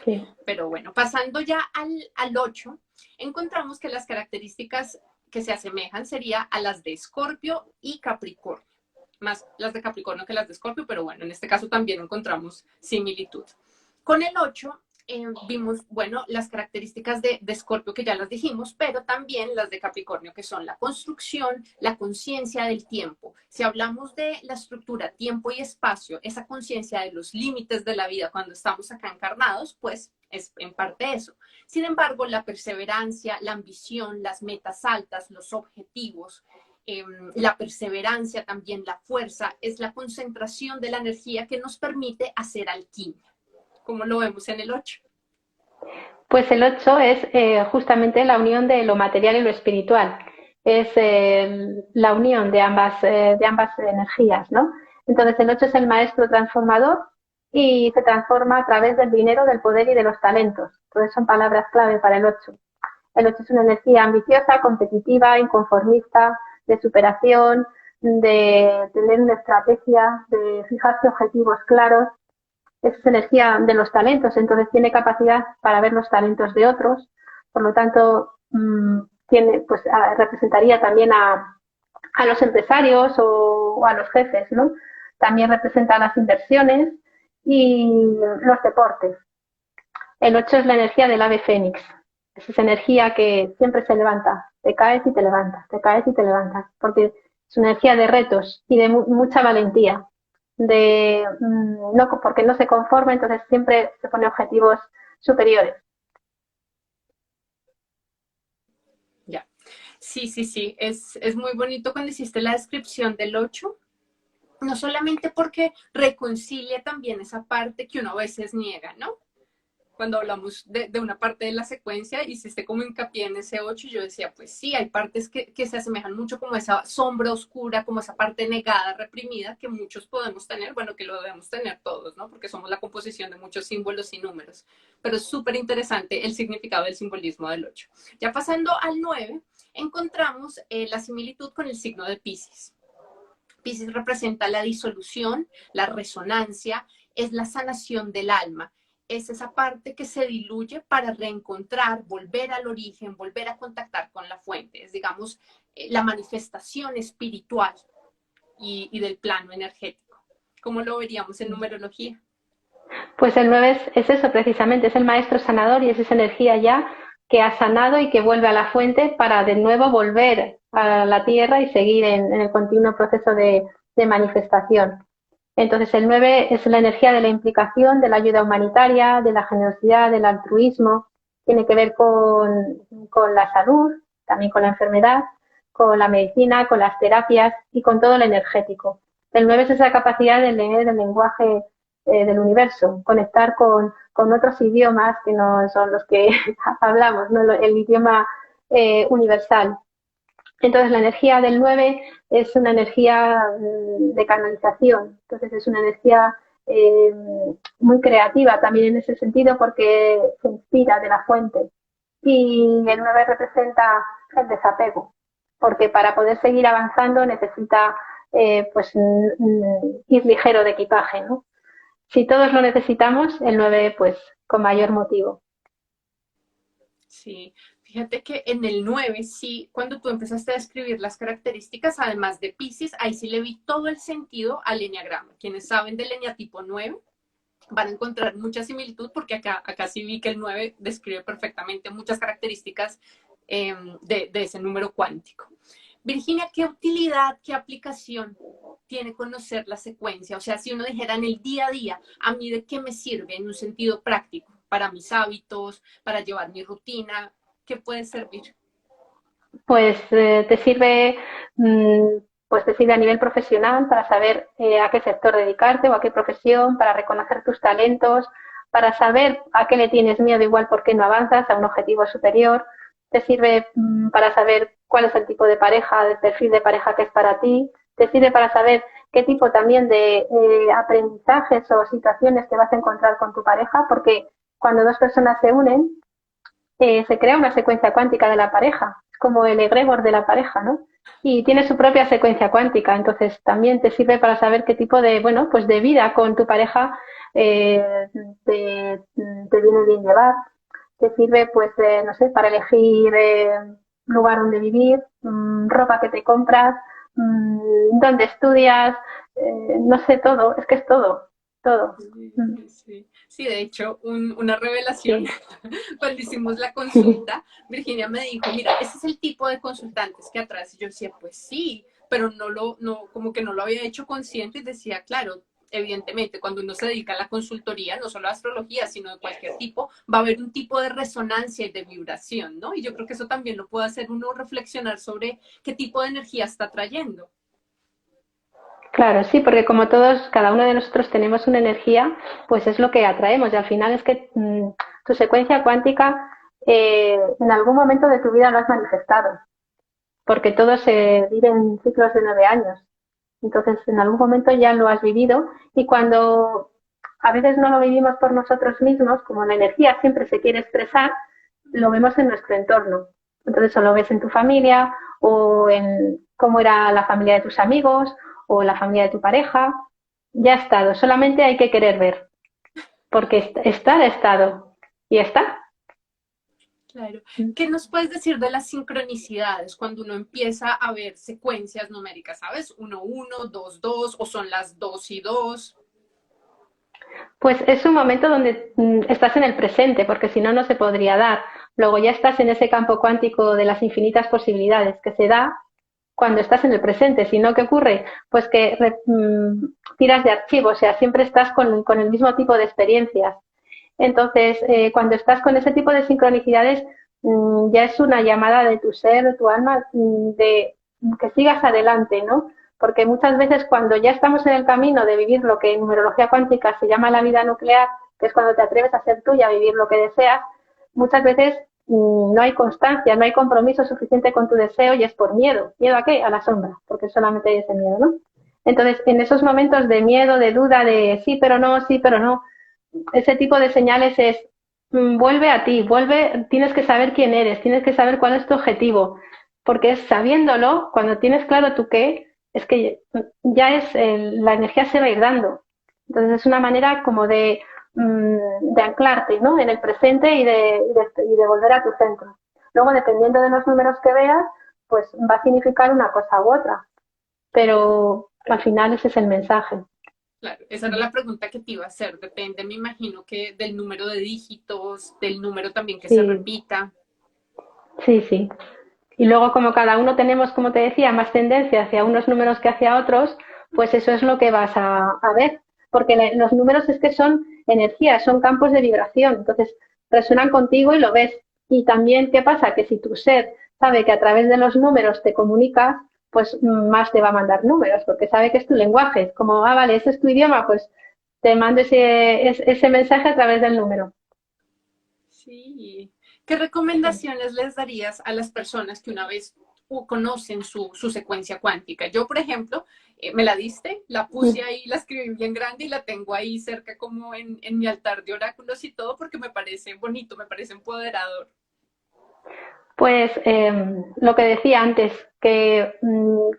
Sí. Pero bueno, pasando ya al 8, encontramos que las características que se asemejan sería a las de Escorpio y Capricornio. Más las de Capricornio que las de Escorpio, pero bueno, en este caso también encontramos similitud. Con el 8 vimos, bueno, las características de Escorpio que ya las dijimos, pero también las de Capricornio, que son la construcción, la conciencia del tiempo. Si hablamos de la estructura tiempo y espacio, esa conciencia de los límites de la vida cuando estamos acá encarnados, pues es en parte eso. Sin embargo, la perseverancia, la ambición, las metas altas, los objetivos, la perseverancia también, la fuerza, es la concentración de la energía que nos permite hacer alquimia, como lo vemos en el 8. Pues el 8 es justamente la unión de lo material y lo espiritual. Es la unión de ambas energías, ¿no? Entonces el 8 es el maestro transformador y se transforma a través del dinero, del poder y de los talentos. Entonces son palabras clave para el 8. El 8 es una energía ambiciosa, competitiva, inconformista, de superación, de tener una estrategia, de fijarse objetivos claros. Es energía de los talentos, entonces tiene capacidad para ver los talentos de otros, por lo tanto, pues, representaría también a los empresarios o a los jefes, ¿no? También representa las inversiones y los deportes. El 8 es la energía del ave fénix, es esa energía que siempre se levanta, te caes y te levantas, te caes y te levantas, porque es una energía de retos y de mucha valentía, no, porque no se conforma, entonces siempre se pone objetivos superiores. Ya. Sí, sí, sí, es muy bonito cuando hiciste la descripción del 8, no solamente porque reconcilia también esa parte que uno a veces niega, ¿no? Cuando hablamos de una parte de la secuencia, hiciste como hincapié en ese 8 y yo decía, pues sí, hay partes que se asemejan mucho como esa sombra oscura, como esa parte negada, reprimida, que muchos podemos tener, bueno, que lo debemos tener todos, ¿no? Porque somos la composición de muchos símbolos y números. Pero es súper interesante el significado del simbolismo del 8. Ya pasando al 9, encontramos la similitud con el signo de Piscis. Piscis representa la disolución, la resonancia, es la sanación del alma. Es esa parte que se diluye para reencontrar, volver al origen, volver a contactar con la fuente. Es, digamos, la manifestación espiritual y del plano energético. ¿Cómo lo veríamos en numerología? Pues el 9 es eso precisamente, es el maestro sanador y es esa energía ya que ha sanado y que vuelve a la fuente para de nuevo volver a la tierra y seguir en el continuo proceso de manifestación. Entonces el 9 es la energía de la implicación, de la ayuda humanitaria, de la generosidad, del altruismo, tiene que ver con la salud, también con la enfermedad, con la medicina, con las terapias y con todo lo energético. El 9 es esa capacidad de leer el lenguaje del universo, conectar con otros idiomas que no son los que hablamos, ¿no? El idioma universal. Entonces la energía del 9 es una energía de canalización, entonces es una energía eh, muy creativa también en ese sentido porque se inspira de la fuente. Y el 9 representa el desapego, porque para poder seguir avanzando necesita pues ir ligero de equipaje, ¿no? Si todos lo necesitamos, el 9 pues con mayor motivo. Sí, fíjate que en el 9 sí, cuando tú empezaste a describir las características, además de Piscis, ahí sí le vi todo el sentido al eneagrama. Quienes saben del eneatipo 9 van a encontrar mucha similitud porque acá sí vi que el 9 describe perfectamente muchas características de ese número cuántico. Virginia, ¿qué utilidad, qué aplicación tiene conocer la secuencia? O sea, si uno dijera en el día a día, ¿a mí de qué me sirve en un sentido práctico? Para mis hábitos, para llevar mi rutina, ¿qué puede servir? Pues te sirve pues te sirve a nivel profesional para saber a qué sector dedicarte o a qué profesión, para reconocer tus talentos, para saber a qué le tienes miedo igual por qué no avanzas a un objetivo superior. Te sirve para saber cuál es el tipo de pareja, el perfil de pareja que es para ti. Te sirve para saber qué tipo también de aprendizajes o situaciones te vas a encontrar con tu pareja, porque cuando dos personas se unen, se crea una secuencia cuántica de la pareja, es como el egregor de la pareja, ¿no? Y tiene su propia secuencia cuántica, entonces también te sirve para saber qué tipo de, bueno, pues de vida con tu pareja te viene bien llevar, te sirve pues, no sé, para elegir lugar donde vivir, ropa que te compras, dónde estudias, no sé, todo, es que es todo, todo. Sí, sí. Sí, de hecho, una revelación, Sí. cuando hicimos la consulta, Virginia me dijo, mira, ese es el tipo de consultantes que atrás. Y yo decía, pues sí, pero como que no lo había hecho consciente y decía, claro, evidentemente, cuando uno se dedica a la consultoría, no solo a astrología, sino de cualquier tipo, va a haber un tipo de resonancia y de vibración, ¿no? Y yo creo que eso también lo puede hacer uno reflexionar sobre qué tipo de energía está trayendo. Claro, sí, porque como todos, cada uno de nosotros tenemos una energía, pues es lo que atraemos y al final es que tu secuencia cuántica en algún momento de tu vida lo has manifestado, porque todo se vive en ciclos de 9 años. Entonces, en algún momento ya lo has vivido y cuando a veces no lo vivimos por nosotros mismos, como la energía siempre se quiere expresar, lo vemos en nuestro entorno. Entonces, o lo ves en tu familia o en cómo era la familia de tus amigos o la familia de tu pareja. Ya ha estado, solamente hay que querer ver, porque estar ha estado y está. Claro. ¿Qué nos puedes decir de las sincronicidades cuando uno empieza a ver secuencias numéricas? ¿Sabes? 1, 1, 2, 2, o son las 2 y 2. Pues es un momento donde estás en el presente, porque si no, no se podría dar. Luego ya estás en ese campo cuántico de las infinitas posibilidades que se da cuando estás en el presente. Si no, ¿qué ocurre? Pues que tiras de archivo, o sea, siempre estás con el mismo tipo de experiencias. Entonces, cuando estás con ese tipo de sincronicidades, ya es una llamada de tu ser, de tu alma, de que sigas adelante, ¿no? porque muchas veces cuando ya estamos en el camino de vivir lo que en numerología cuántica se llama la vida nuclear, que es cuando te atreves a ser tú y a vivir lo que deseas, muchas veces no hay constancia, no hay compromiso suficiente con tu deseo y es por miedo. ¿Miedo a qué? A la sombra, porque solamente hay ese miedo, ¿no? Entonces, en esos momentos de miedo, de duda, de sí, pero no, ese tipo de señales es vuelve a ti, vuelve, tienes que saber quién eres, tienes que saber cuál es tu objetivo, porque es sabiéndolo, cuando tienes claro tu qué, es que ya es la energía se va a ir dando. Entonces es una manera como de anclarte, ¿no? En el presente y de volver a tu centro. Luego, dependiendo de los números que veas, pues va a significar una cosa u otra, pero al final ese es el mensaje. Claro, esa era la pregunta que te iba a hacer. Depende, me imagino que del número de dígitos, del número también que se Sí, repita. sí, sí. Y luego, como cada uno tenemos, como te decía, más tendencia hacia unos números que hacia otros, pues eso es lo que vas a ver. Porque los números es que son energía, son campos de vibración. Entonces, resuenan contigo y lo ves. Y también, ¿qué pasa? Que si tu ser sabe que a través de los números te comunicas, pues más te va a mandar números, porque sabe que es tu lenguaje. Como, ah, vale, ese es tu idioma, pues te mando ese mensaje a través del número. Sí. ¿Qué recomendaciones les darías a las personas que una vez conocen su secuencia cuántica? Yo, por ejemplo, me la diste, la puse ahí, la escribí bien grande y la tengo ahí cerca como en mi altar de oráculos y todo porque me parece bonito, me parece empoderador. Pues lo que decía antes, que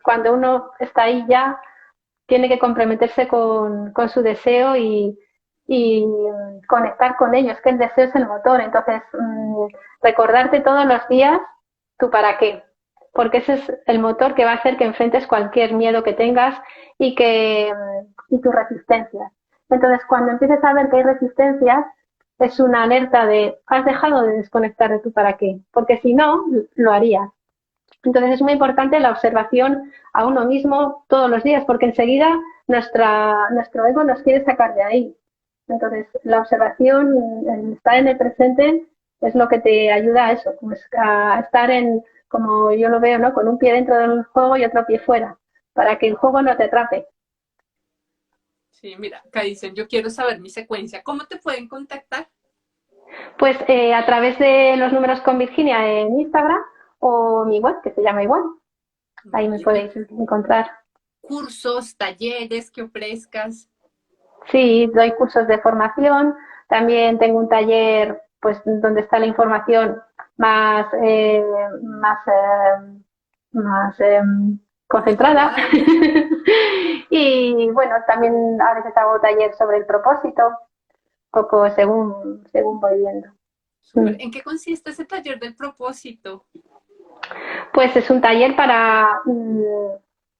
cuando uno está ahí ya tiene que comprometerse con su deseo y conectar con ellos, que el deseo es el motor. Entonces, recordarte todos los días tu para qué, porque ese es el motor que va a hacer que enfrentes cualquier miedo que tengas y tus resistencias. Entonces, cuando empieces a ver que hay resistencias, es una alerta de has dejado de desconectar de tu para qué, porque si no, lo harías. Entonces es muy importante la observación a uno mismo todos los días, porque enseguida nuestro ego nos quiere sacar de ahí. Entonces la observación, el estar en el presente, es lo que te ayuda a eso, pues a estar en, como yo lo veo, ¿no? Con un pie dentro del juego y otro pie fuera, para que el juego no te atrape. Sí, mira, acá dicen, yo quiero saber mi secuencia. ¿Cómo te pueden contactar? Pues a través de los números con Virginia en Instagram o mi web, que se llama igual. Ahí me Vale. podéis encontrar. Cursos, talleres que ofrezcas. Sí, doy cursos de formación. También tengo un taller, pues, donde está la información más, más, más concentrada. Detallada. Y bueno, también a veces hago taller sobre el propósito, poco según voy viendo. Súper. Mm. ¿En qué consiste ese taller del propósito? Pues es un taller para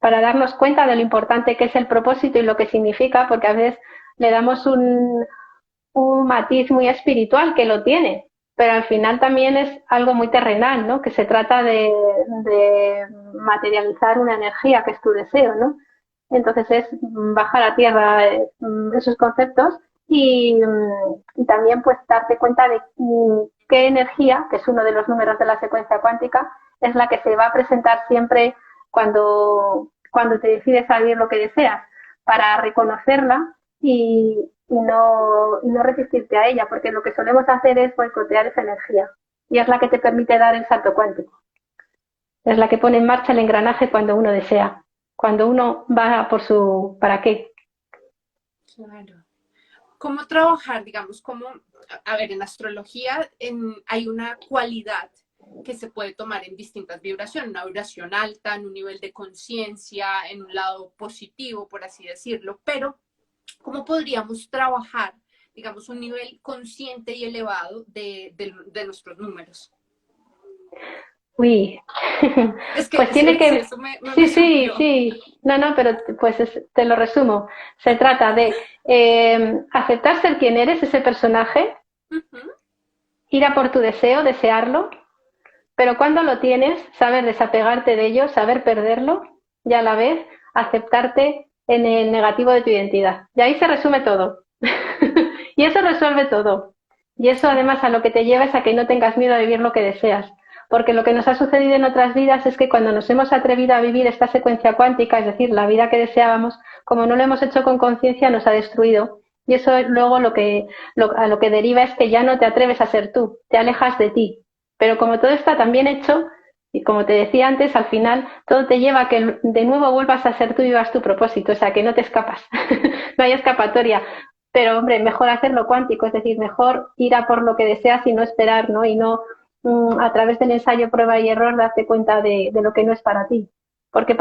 darnos cuenta de lo importante que es el propósito y lo que significa, porque a veces le damos un matiz muy espiritual que lo tiene, pero al final también es algo muy terrenal, ¿no? Que se trata de materializar una energía que es tu deseo, ¿no? Entonces es bajar a tierra esos conceptos y también pues darte cuenta de qué energía, que es uno de los números de la secuencia cuántica, es la que se va a presentar siempre cuando te decides a vivir lo que deseas, para reconocerla y no resistirte a ella, porque lo que solemos hacer es boicotear esa energía y es la que te permite dar el salto cuántico. Es la que pone en marcha el engranaje cuando uno desea, cuando uno va por su para qué. Claro. ¿Cómo trabajar, digamos, a ver, en astrología hay una cualidad que se puede tomar en distintas vibraciones, una vibración alta, en un nivel de conciencia, en un lado positivo, por así decirlo, pero ¿cómo podríamos trabajar, digamos, un nivel consciente y elevado de nuestros números? Uy, Es que pues tiene sí, que... eso me Sí, sí, surgió. sí. No, no, pero pues te lo resumo. Se trata de aceptar ser quien eres, ese personaje, Ujú. ir a por tu deseo, desearlo, pero cuando lo tienes, saber desapegarte de ello, saber perderlo y a la vez aceptarte en el negativo de tu identidad. Y ahí se resume todo. Y eso resuelve todo. Y eso además a lo que te lleva es a que no tengas miedo a vivir lo que deseas. porque lo que nos ha sucedido en otras vidas es que cuando nos hemos atrevido a vivir esta secuencia cuántica, es decir, la vida que deseábamos, como no lo hemos hecho con conciencia, nos ha destruido. Y eso luego a lo que deriva es que ya no te atreves a ser tú, te alejas de ti. Pero como todo está tan bien hecho, y como te decía antes, al final todo te lleva a que de nuevo vuelvas a ser tú y vivas tu propósito, o sea, que no te escapas, no hay escapatoria. Pero, hombre, mejor hacerlo cuántico, es decir, mejor ir a por lo que deseas y no esperar, ¿no? Y no a través del ensayo, prueba y error darte cuenta de lo que no es para ti. Porque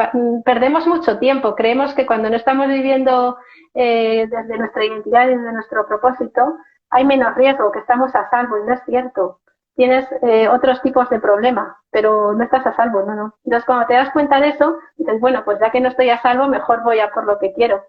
perdemos mucho tiempo, creemos que cuando no estamos viviendo desde nuestra identidad y desde nuestro propósito, hay menos riesgo, que estamos a salvo, y no es cierto. Tienes otros tipos de problemas, pero no estás a salvo, no, no. Entonces, cuando te das cuenta de eso, dices, bueno, pues ya que no estoy a salvo, mejor voy a por lo que quiero.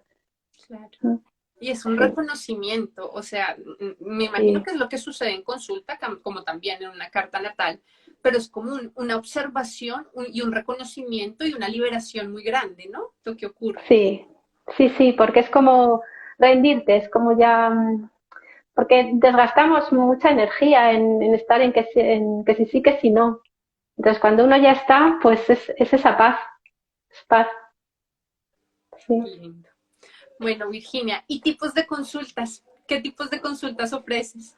Claro. Y es un Sí, reconocimiento, o sea, me imagino sí. que es lo que sucede en consulta, como también en una carta natal, pero es como una observación y un reconocimiento y una liberación muy grande, ¿no? Lo que ocurre. Sí, sí, sí, porque es como rendirte, es como ya, porque desgastamos mucha energía en estar en que si sí, que si no. Entonces, cuando uno ya está, pues es esa paz, es paz, sí. Lindo. Bueno, Virginia, ¿y tipos de consultas? ¿Qué tipos de consultas ofreces?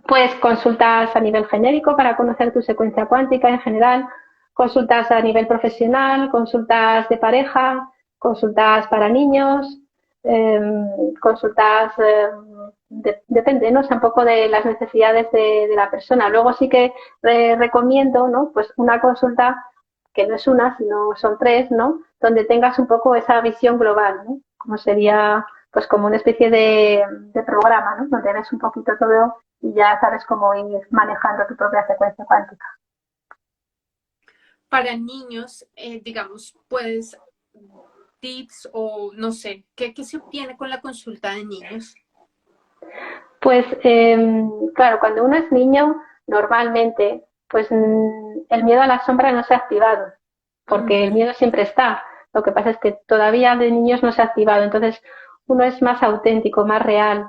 Pues consultas a nivel genérico para conocer tu secuencia cuántica en general, consultas a nivel profesional, consultas de pareja, consultas para niños, eh, consultas, depende, ¿no? O sea, un poco de las necesidades de la persona. Luego sí que recomiendo, ¿no? Pues una consulta que no es una, sino son tres, ¿no? Donde tengas un poco esa visión global, ¿no? Como sería, pues como una especie de programa, ¿no? Donde ves un poquito todo y ya sabes cómo ir manejando tu propia secuencia cuántica. Para niños, digamos, puedes tips o no sé, ¿qué se obtiene con la consulta de niños? Pues claro, cuando uno es niño, normalmente, pues el miedo a la sombra no se ha activado, porque el Ujú. miedo siempre está. Lo que pasa es que todavía de niños no se ha activado, entonces uno es más auténtico, más real.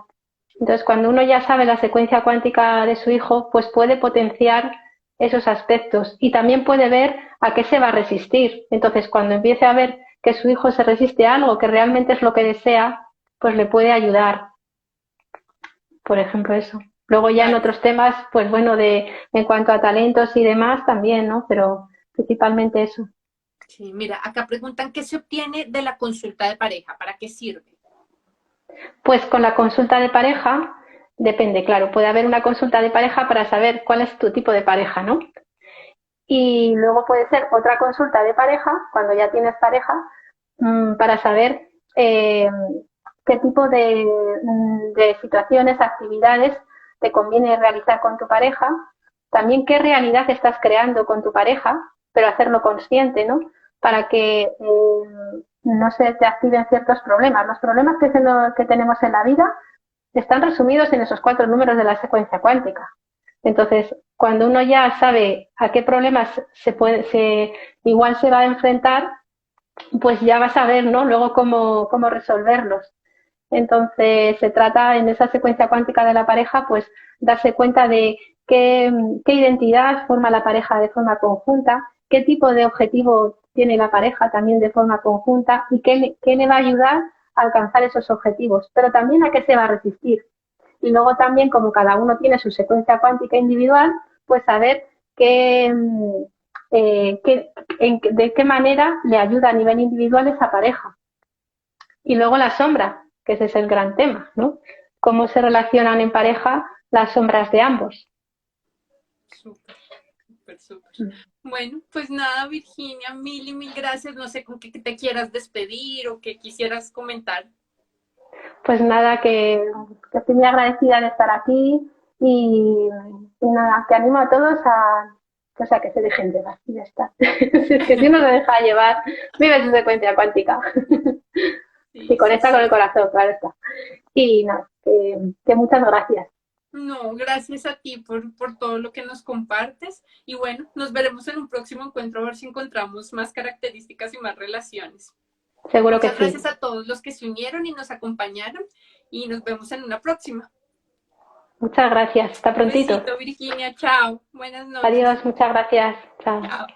Entonces, cuando uno ya sabe la secuencia cuántica de su hijo, pues puede potenciar esos aspectos y también puede ver a qué se va a resistir. Entonces, cuando empiece a ver que su hijo se resiste a algo que realmente es lo que desea, pues le puede ayudar, por ejemplo, eso. Luego ya en Claro. otros temas, pues bueno, en cuanto a talentos y demás también, ¿no? Pero principalmente eso. Sí, mira, acá preguntan qué se obtiene de la consulta de pareja, ¿para qué sirve? Pues con la consulta de pareja, depende, claro, puede haber una consulta de pareja para saber cuál es tu tipo de pareja, ¿no? Y luego puede ser otra consulta de pareja, cuando ya tienes pareja, para saber qué tipo de situaciones, actividades te conviene realizar con tu pareja, también qué realidad estás creando con tu pareja, pero hacerlo consciente, ¿no? Para que no se te activen ciertos problemas. Los problemas que tenemos en la vida están resumidos en esos cuatro números de la secuencia cuántica. Entonces, cuando uno ya sabe a qué problemas igual se va a enfrentar, pues ya vas a ver, ¿no? Luego cómo resolverlos. Entonces, se trata en esa secuencia cuántica de la pareja, pues darse cuenta de qué identidad forma la pareja de forma conjunta, qué tipo de objetivo tiene la pareja también de forma conjunta y qué le va a ayudar a alcanzar esos objetivos, pero también a qué se va a resistir. Y luego también, como cada uno tiene su secuencia cuántica individual, pues saber de qué manera le ayuda a nivel individual esa pareja. Y luego la sombra, que ese es el gran tema, ¿no? Cómo se relacionan en pareja las sombras de ambos. Súper, súper, súper. Bueno, pues nada, Virginia, mil y mil gracias. No sé con qué te quieras despedir o qué quisieras comentar. Pues nada, que estoy muy agradecida de estar aquí y nada, que animo a todos pues a que se dejen llevar y ya está. Si es que si uno se deja llevar, vive su secuencia cuántica. Si Sí, sí, conecta con el sí. corazón, claro está. Y nada, que muchas gracias. No, gracias a ti por todo lo que nos compartes. Y bueno, nos veremos en un próximo encuentro a ver si encontramos más características y más relaciones. Seguro que Muchas sí. gracias a todos los que se unieron y nos acompañaron y nos vemos en una próxima. Muchas gracias. Hasta Un prontito. besito, Virginia, chao. Buenas noches. Adiós, muchas gracias. Chao. Chao.